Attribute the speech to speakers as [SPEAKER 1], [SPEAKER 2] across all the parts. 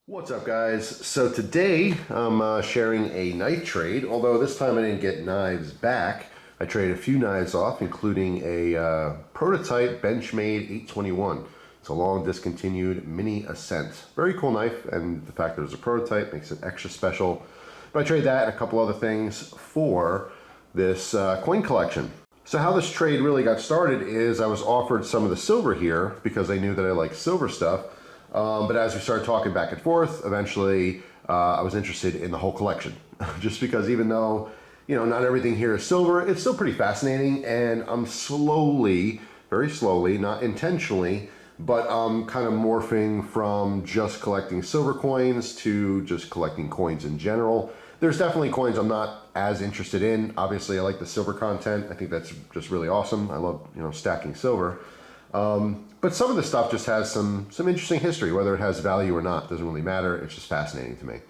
[SPEAKER 1] What's up, guys? So today I'm sharing a knife trade, although this time I didn't get knives back. I traded a few knives off, including a prototype Benchmade 821. It's a long discontinued mini Ascent. Very cool knife, and the fact that it's a prototype makes it extra special. But I traded that and a couple other things for this coin collection. So how this trade really got started is I was offered some of the silver here because they knew that I like silver stuff. But as we started talking back and forth, eventually I was interested in the whole collection. Just because even though, you know, not everything here is silver, it's still pretty fascinating, and I'm slowly, very slowly, not intentionally, but I'm kind of morphing from just collecting silver coins to just collecting coins in general. There's definitely coins I'm not as interested in. Obviously, I like the silver content. I think that's just really awesome. I love, you know, stacking silver. But some of the stuff just has some interesting history. Whether it has value or not doesn't really matter. It's just fascinating to me.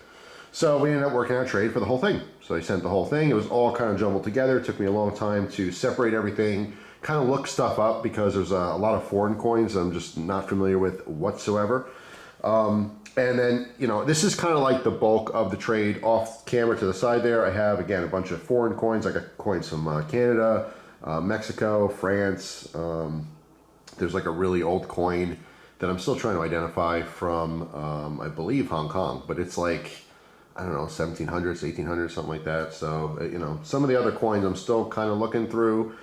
[SPEAKER 1] So we ended up working out a trade for the whole thing. So I sent the whole thing. It was all kind of jumbled together. It took me a long time to separate everything, kind of look stuff up because there's a lot of foreign coins I'm just not familiar with whatsoever. And then, you know, this is kind of like the bulk of the trade. Off camera to the side there, I have, again, a bunch of foreign coins. I got coins from Canada, Mexico, France. There's like a really old coin that I'm still trying to identify from, I believe, Hong Kong. But it's like, I don't know, 1700s, 1800s, something like that. So, you know, some of the other coins I'm still kind of looking through.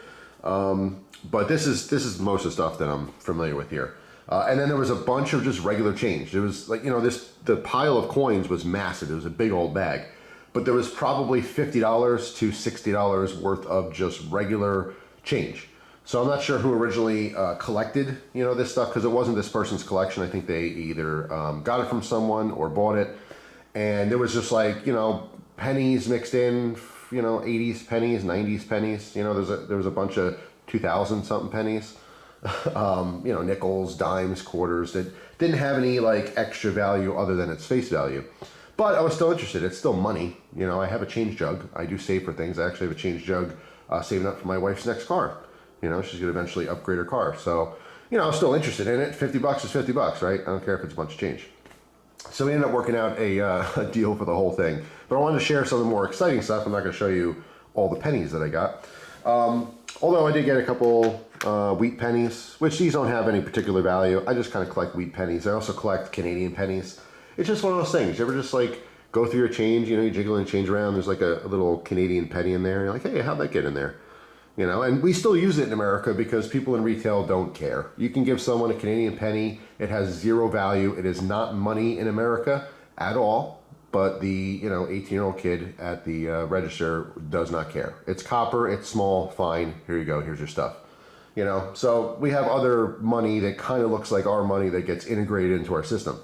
[SPEAKER 1] But this is most of the stuff that I'm familiar with here. And then there was a bunch of just regular change. It was like, you know, the pile of coins was massive. It was a big old bag. But there was probably $50 to $60 worth of just regular change. So I'm not sure who originally collected, you know, this stuff, because it wasn't this person's collection. I think they either got it from someone or bought it. And there was just like, you know, pennies mixed in, you know, 80s pennies, 90s pennies. You know, there was a bunch of 2000 something pennies. You know, nickels, dimes, quarters that didn't have any like extra value other than its face value. But I was still interested. It's still money. You know, I have a change jug. I do save for things. I actually have a change jug saving up for my wife's next car. You know, she's going to eventually upgrade her car. So, you know, I'm still interested in it. 50 bucks is 50 bucks, right? I don't care if it's a bunch of change. So we ended up working out a deal for the whole thing. But I wanted to share some of the more exciting stuff. I'm not going to show you all the pennies that I got. Although I did get a couple wheat pennies, which these don't have any particular value. I just kind of collect wheat pennies. I also collect Canadian pennies. It's just one of those things. You ever just like go through your change, you know, you jiggle and change around. There's like a little Canadian penny in there. You're like, hey, how'd that get in there? You know, and we still use it in America because people in retail don't care. You can give someone a Canadian penny. It has zero value. It is not money in America at all. But the, you know, 18-year-old kid at the register does not care. It's copper. It's small. Fine. Here you go. Here's your stuff. You know, so we have other money that kind of looks like our money that gets integrated into our system.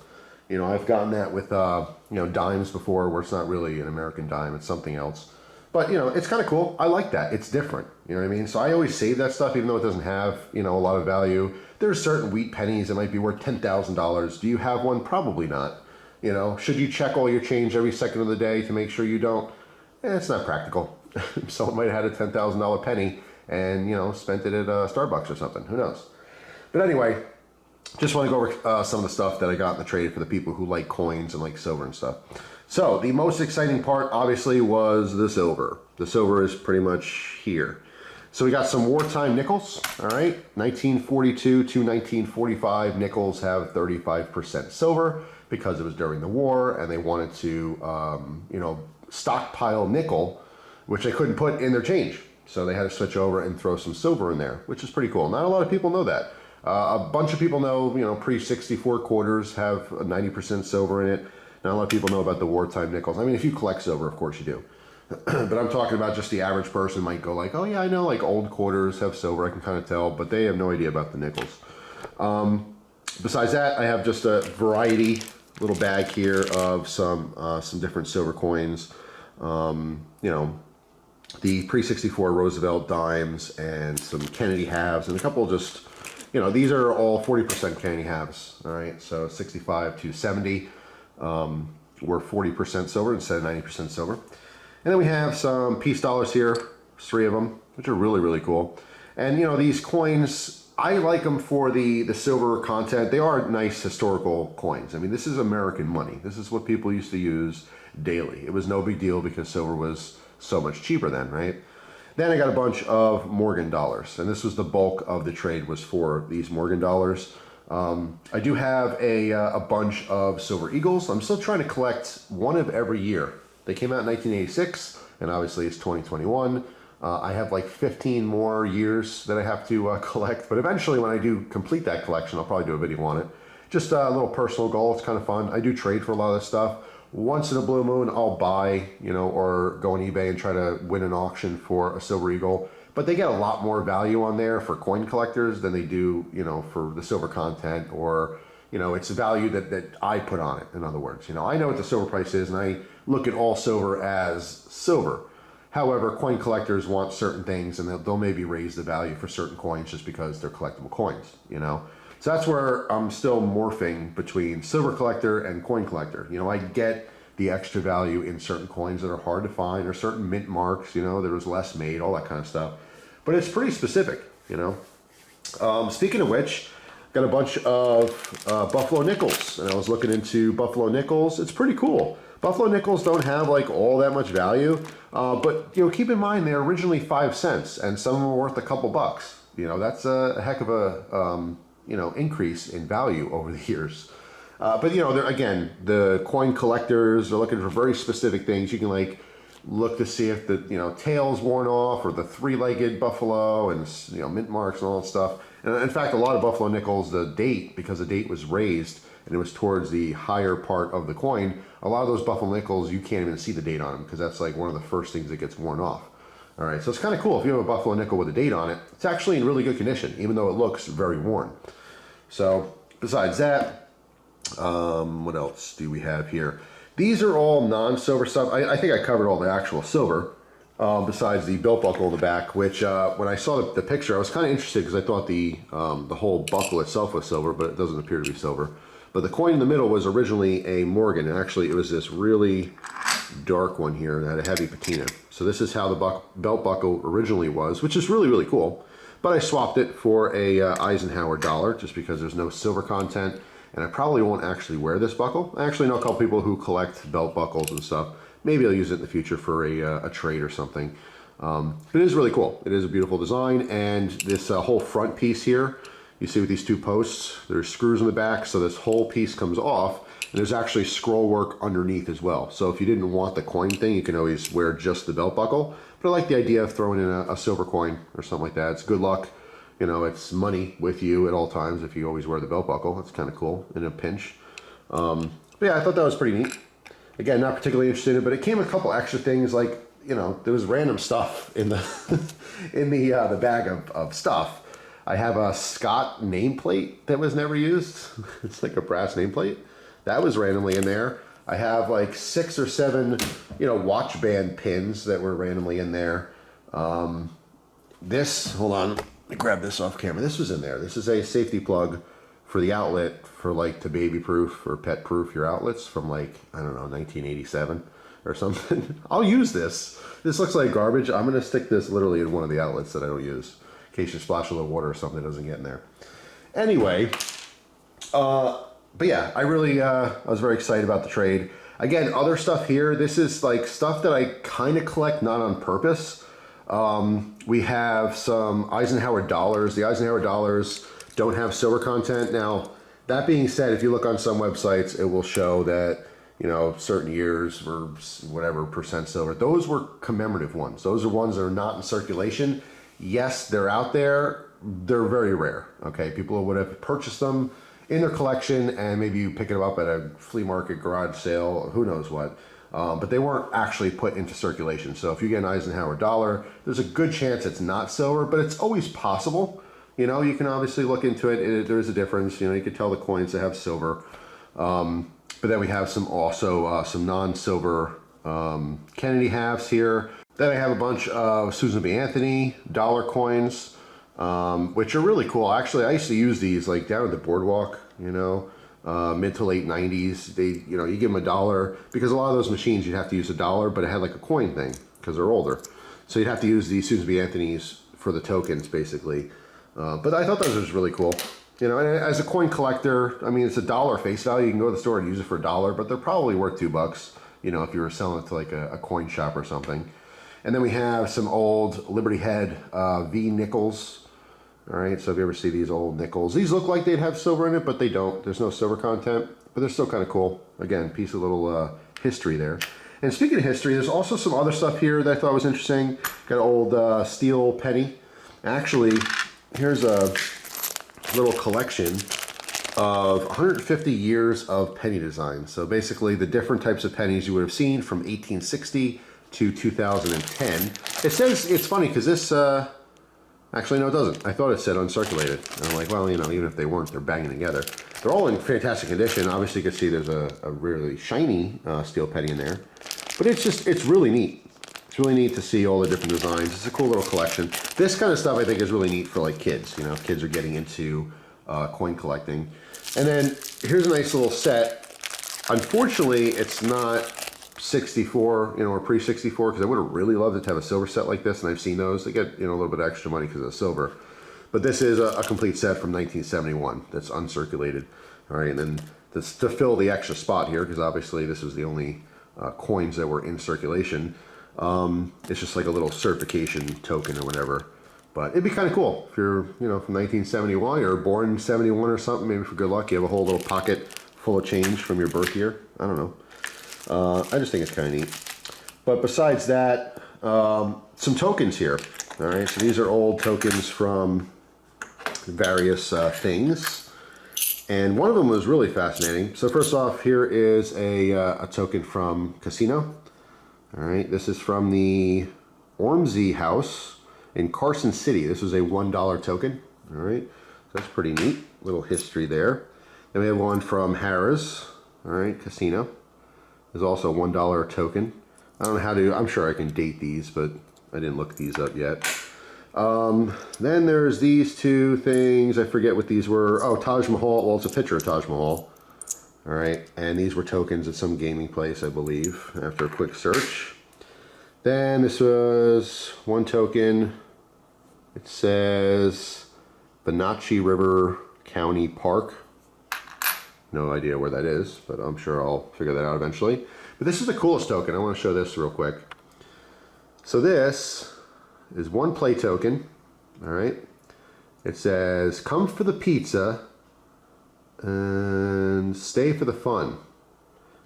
[SPEAKER 1] You know, I've gotten that with, you know, dimes before where it's not really an American dime. It's something else. But, you know, it's kind of cool. I like that. It's different. You know what I mean? So I always save that stuff, even though it doesn't have, you know, a lot of value. There's certain wheat pennies that might be worth $10,000. Do you have one? Probably not. You know, should you check all your change every second of the day to make sure you don't? It's not practical. Someone might have had a $10,000 penny and, you know, spent it at Starbucks or something. Who knows? But anyway, just want to go over some of the stuff that I got in the trade for the people who like coins and like silver and stuff. So the most exciting part obviously was the silver. The silver is pretty much here. So we got some wartime nickels, all right? 1942 to 1945 nickels have 35% silver because it was during the war and they wanted to, you know, stockpile nickel, which they couldn't put in their change. So they had to switch over and throw some silver in there, which is pretty cool. Not a lot of people know that. A bunch of people know, you know, pre-64 quarters have 90% silver in it. Not a lot of people know about the wartime nickels. I mean, if you collect silver, of course you do. But I'm talking about just the average person might go like, oh yeah, I know like old quarters have silver, I can kind of tell, but they have no idea about the nickels. Besides that, I have just a variety, little bag here of some different silver coins. You know, the pre-64 Roosevelt dimes and some Kennedy halves and a couple just, you know, these are all 40% Kennedy halves, all right? So 65 to 70. We're 40% silver instead of 90% silver. And then we have some peace dollars here, 3 of them, which are really, really cool. And, you know, these coins, I like them for the silver content. They are nice historical coins. I mean, this is American money. This is what people used to use daily. It was no big deal because silver was so much cheaper then, right? Then I got a bunch of Morgan dollars, and this was the bulk of the trade was for these Morgan dollars. I do have a bunch of Silver Eagles. I'm still trying to collect one of every year. They came out in 1986, and obviously it's 2021. I have like 15 more years that I have to collect, but eventually when I do complete that collection, I'll probably do a video on it. Just a little personal goal. It's kind of fun. I do trade for a lot of this stuff. Once in a blue moon, I'll buy, you know, or go on eBay and try to win an auction for a Silver Eagle. But they get a lot more value on there for coin collectors than they do, you know, for the silver content, or, you know, it's a value that I put on it, in other words. You know, I know what the silver price is, and I look at all silver as silver. However, coin collectors want certain things, and they'll maybe raise the value for certain coins just because they're collectible coins, you know. So that's where I'm still morphing between silver collector and coin collector. You know, I get the extra value in certain coins that are hard to find, or certain mint marks, you know, there was less made, all that kind of stuff. But it's pretty specific, you know. Speaking of which, got a bunch of Buffalo nickels, and I was looking into Buffalo nickels. It's pretty cool. Buffalo nickels don't have like all that much value, but you know, keep in mind they're originally 5 cents, and some of them are worth a couple bucks. You know, that's a heck of a you know, increase in value over the years. But you know, again, the coin collectors are looking for very specific things. You can like look to see if the, you know, tail's worn off, or the three-legged buffalo, and, you know, mint marks and all that stuff. And in fact, a lot of Buffalo nickels, the date, because the date was raised and it was towards the higher part of the coin, a lot of those Buffalo nickels, you can't even see the date on them, because that's like one of the first things that gets worn off. All right, so it's kind of cool. If you have a Buffalo nickel with a date on it, it's actually in really good condition, even though it looks very worn. So besides that, what else do we have here? These are all non-silver stuff. I think I covered all the actual silver, besides the belt buckle in the back, which when I saw the picture, I was kind of interested because I thought the whole buckle itself was silver, but it doesn't appear to be silver. But the coin in the middle was originally a Morgan, and actually it was this really dark one here that had a heavy patina. So this is how the belt buckle originally was, which is really, really cool. But I swapped it for a Eisenhower dollar just because there's no silver content. And I probably won't actually wear this buckle. I actually know a couple people who collect belt buckles and stuff. Maybe I'll use it in the future for a trade or something. But it is really cool. It is a beautiful design. And this whole front piece here, you see with these two posts, there's screws in the back. So this whole piece comes off. And there's actually scroll work underneath as well. So if you didn't want the coin thing, you can always wear just the belt buckle. But I like the idea of throwing in a silver coin or something like that. It's good luck. You know, it's money with you at all times if you always wear the belt buckle. That's kind of cool in a pinch. But yeah, I thought that was pretty neat. Again, not particularly interested in it, but it came with a couple extra things, like, you know, there was random stuff in the in the bag of stuff. I have a Scott nameplate that was never used. It's like a brass nameplate. That was randomly in there. I have like 6 or 7, you know, watch band pins that were randomly in there. This, hold on, let me grab this off camera. This was in there. This is a safety plug for the outlet for like to baby proof or pet proof your outlets from like, I don't know, 1987 or something. I'll use this. This looks like garbage. I'm going to stick this literally in one of the outlets that I don't use in case you splash a little water or something that doesn't get in there. Anyway, but yeah, I was very excited about the trade. Again, other stuff here, this is like stuff that I kind of collect, not on purpose. We have some Eisenhower dollars. The Eisenhower dollars don't have silver content. Now, that being said, if you look on some websites, it will show that, you know, certain years were whatever percent silver. Those were commemorative ones. Those are ones that are not in circulation. Yes, they're out there. They're very rare. Okay, people would have purchased them in their collection, and maybe you pick it up at a flea market, garage sale, who knows what. But they weren't actually put into circulation. So if you get an Eisenhower dollar, there's a good chance it's not silver, but it's always possible. You know, you can obviously look into it. There is a difference. You know, you can tell the coins that have silver. But then we have some non-silver Kennedy halves here. Then I have a bunch of Susan B. Anthony dollar coins, which are really cool. Actually, I used to use these like down at the boardwalk, you know, mid to late 90s. They, you know, you give them $1 because a lot of those machines you'd have to use $1, but it had like a coin thing because they're older. So you'd have to use these Susan B. Anthony's for the tokens, basically. But I thought those was really cool. You know, and as a coin collector, I mean, it's $1 face value. You can go to the store and use it for $1, but they're probably worth $2, you know, if you were selling it to like a coin shop or something. And then we have some old Liberty Head V nickels. All right, so if you ever see these old nickels, these look like they'd have silver in it, but they don't. There's no silver content, but they're still kind of cool. Again, piece of little history there. And speaking of history, there's also some other stuff here that I thought was interesting. Got an old steel penny. Actually, here's a little collection of 150 years of penny design. So basically the different types of pennies you would have seen from 1860 to 2010. It says, it's funny because this, actually, no, it doesn't. I thought it said uncirculated. And I'm like, well, you know, even if they weren't, they're banging together. They're all in fantastic condition. Obviously, you can see there's a really shiny steel penny in there. But it's just, it's really neat. It's really neat to see all the different designs. It's a cool little collection. This kind of stuff I think is really neat for like kids. You know, kids are getting into coin collecting. And then here's a nice little set. Unfortunately, it's not 64, you know, or pre-64, because I would have really loved it to have a silver set like this, and I've seen those. They get, you know, a little bit of extra money because of silver. But this is a complete set from 1971 that's uncirculated. All right, and then to fill the extra spot here, because obviously this was the only coins that were in circulation, it's just like a little certification token or whatever. But it'd be kind of cool if you're, you know, from 1971 or born in 71 or something. Maybe for good luck, you have a whole little pocket full of change from your birth year. I don't know. I just think it's kind of neat. But besides that, some tokens here. All right, so these are old tokens from various things. And one of them was really fascinating. So first off, here is a token from Casino. All right, this is from the Ormsey House in Carson City. This was a $1 token. All right, so that's pretty neat. Little history there. Then we have one from Harrah's. All right, Casino. There's also a $1 token. I don't know how to, I'm sure I can date these, but I didn't look these up yet. Then there's these two things. I forget what these were. Oh, Taj Mahal. Well, it's a picture of Taj Mahal. All right. And these were tokens at some gaming place, I believe, after a quick search. Then this was one token. It says Banachi River County Park. No idea where that is, but I'm sure I'll figure that out eventually. But this is the coolest token. I want to show this real quick. So this is one play token. All right. It says, come for the pizza and stay for the fun.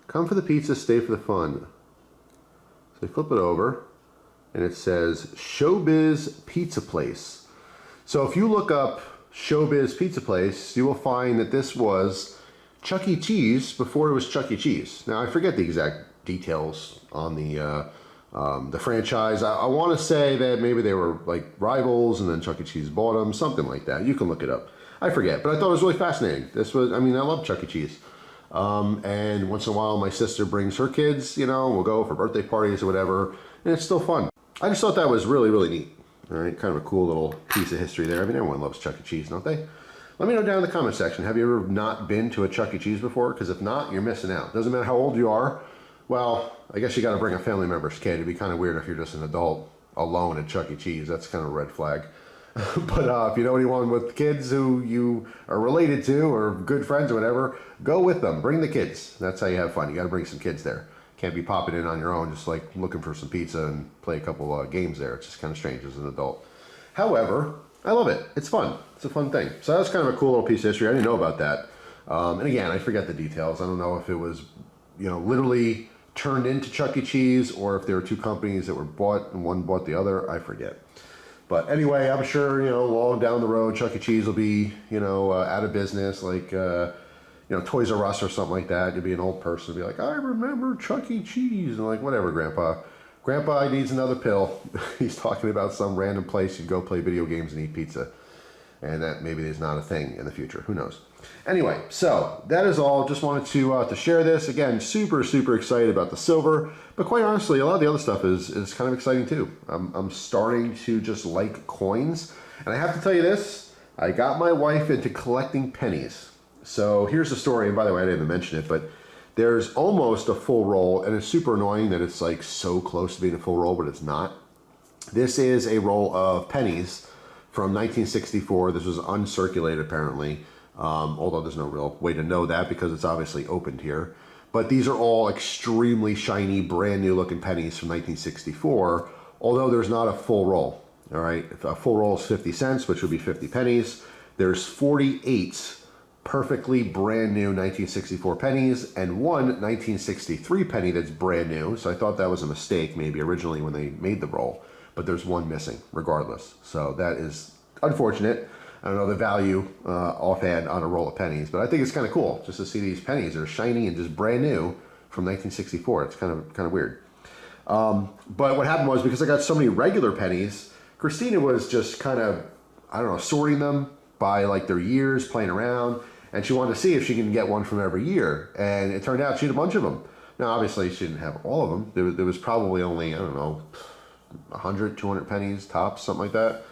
[SPEAKER 1] Come for the pizza, stay for the fun. So you flip it over and it says Showbiz Pizza Place. So if you look up Showbiz Pizza Place, you will find that this was Chuck E. Cheese before it was Chuck E. Cheese. Now I forget the exact details on the franchise. I want to say that maybe they were like rivals and then Chuck E. Cheese bought them, something like that. You can look it up. I forget, but I thought it was really fascinating. This was, I mean, I love Chuck E. Cheese. And once in a while my sister brings her kids, you know, we'll go for birthday parties or whatever, and it's still fun. I just thought that was really, really neat. All right, kind of a cool little piece of history there. I mean, everyone loves Chuck E. Cheese, don't they? Let me know down in the comment section, have you ever not been to a Chuck E. Cheese before? Because if not, you're missing out. Doesn't matter how old you are. Well, I guess you got to bring a family member's kid. It'd be kind of weird if you're just an adult alone at Chuck E. Cheese. That's kind of a red flag. But if you know anyone with kids who you are related to or good friends or whatever, go with them. Bring the kids. That's how you have fun. You got to bring some kids there. Can't be popping in on your own, just like looking for some pizza and play a couple games there. It's just kind of strange as an adult. However, I love it. It's fun. It's a fun thing. So that was kind of a cool little piece of history. I didn't know about that. And again, I forget the details. I don't know if it was, you know, literally turned into Chuck E. Cheese or if there were two companies that were bought and one bought the other. I forget. But anyway, I'm sure, you know, long down the road, Chuck E. Cheese will be, you know, out of business, like, you know, Toys R Us or something like that. You'll be an old person, be like, I remember Chuck E. Cheese. And like, whatever, Grandpa. Grandpa needs another pill. He's talking about some random place you'd go play video games and eat pizza. And that maybe is not a thing in the future. Who knows? Anyway, so that is all. Just wanted to share this. Again, super, super excited about the silver. But quite honestly, a lot of the other stuff is kind of exciting too. I'm starting to just like coins. And I have to tell you this, I got my wife into collecting pennies. So here's the story. And by the way, I didn't even mention it, but there's almost a full roll. And it's super annoying that it's like so close to being a full roll, but it's not. This is a roll of pennies from 1964. This was uncirculated apparently, although there's no real way to know that because it's obviously opened here. But these are all extremely shiny, brand new looking pennies from 1964, although there's not a full roll. All right, a full roll is 50 cents, which would be 50 pennies. There's 48 perfectly brand new 1964 pennies and one 1963 penny that's brand new. So I thought that was a mistake maybe originally when they made the roll, but there's one missing regardless. So that is unfortunate. I don't know the value offhand on a roll of pennies, but I think it's kind of cool just to see these pennies that are shiny and just brand new from 1964. It's kind of weird. But what happened was, because I got so many regular pennies, Christina was just kind of, I don't know, sorting them by like their years, playing around, and she wanted to see if she can get one from every year. And it turned out she had a bunch of them. Now, obviously, she didn't have all of them. There was probably only, I don't know, 100, 200 pennies tops, something like that.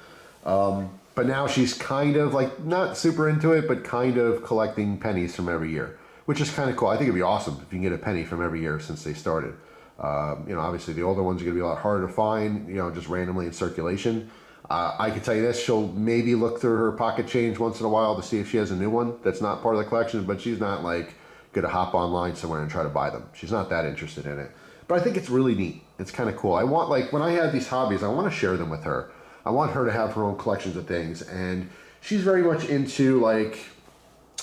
[SPEAKER 1] But now she's kind of like, not super into it, but kind of collecting pennies from every year, which is kind of cool. I think it'd be awesome if you can get a penny from every year since they started. You know, obviously the older ones are going to be a lot harder to find, you know, just randomly in circulation. I can tell you this, she'll maybe look through her pocket change once in a while to see if she has a new one that's not part of the collection, but she's not like going to hop online somewhere and try to buy them. She's not that interested in it. But I think it's really neat. It's kind of cool. I want, like, when I have these hobbies, I want to share them with her. I want her to have her own collections of things, and she's very much into, like,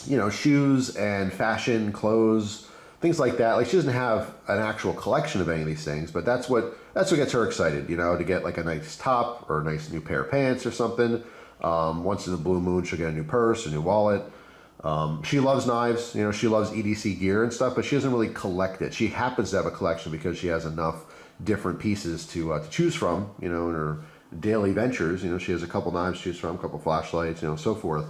[SPEAKER 1] you know, shoes and fashion, clothes, things like that. Like, she doesn't have an actual collection of any of these things, but that's what gets her excited, you know, to get like a nice top or a nice new pair of pants or something. Once in a blue moon, she'll get a new purse, a new wallet. She loves knives, you know, she loves EDC gear and stuff, but she doesn't really collect it. She happens to have a collection because she has enough different pieces to choose from, you know, in her daily ventures. You know, she has a couple knives to choose from, a couple flashlights, you know, so forth.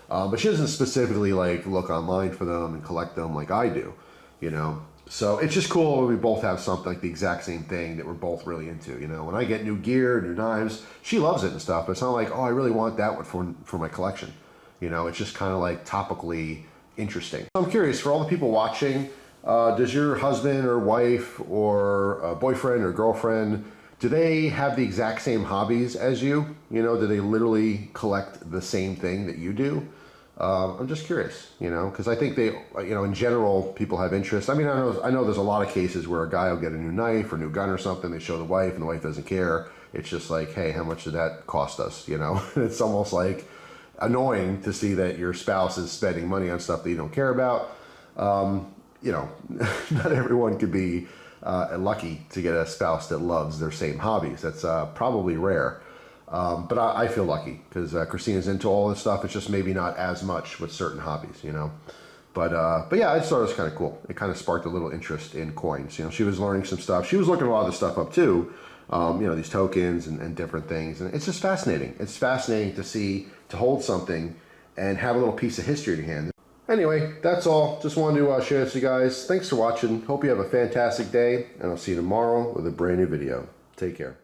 [SPEAKER 1] But she doesn't specifically like look online for them and collect them like I do, you know. So it's just cool when we both have something like the exact same thing that we're both really into, you know. When I get new gear, new knives, she loves it and stuff, but it's not like, oh, I really want that one for my collection. You know, it's just kind of like topically interesting. I'm curious, for all the people watching, does your husband or wife or boyfriend or girlfriend, do they have the exact same hobbies as you? You know, do they literally collect the same thing that you do? I'm just curious, you know, because I think they, you know, in general, people have interests. I mean, I know there's a lot of cases where a guy will get a new knife or new gun or something. They show the wife and the wife doesn't care. It's just like, hey, how much did that cost us? You know, it's almost like annoying to see that your spouse is spending money on stuff that you don't care about. You know, not everyone could be lucky to get a spouse that loves their same hobbies. That's probably rare. But I feel lucky because Christina's into all this stuff. It's just maybe not as much with certain hobbies, you know. But yeah, I just thought it was kind of cool. It kind of sparked a little interest in coins. You know, she was learning some stuff. She was looking a lot of this stuff up too. You know, these tokens and different things. And it's just fascinating. It's fascinating to see, to hold something and have a little piece of history to hand. Anyway, that's all. Just wanted to share this with you guys. Thanks for watching. Hope you have a fantastic day, and I'll see you tomorrow with a brand new video. Take care.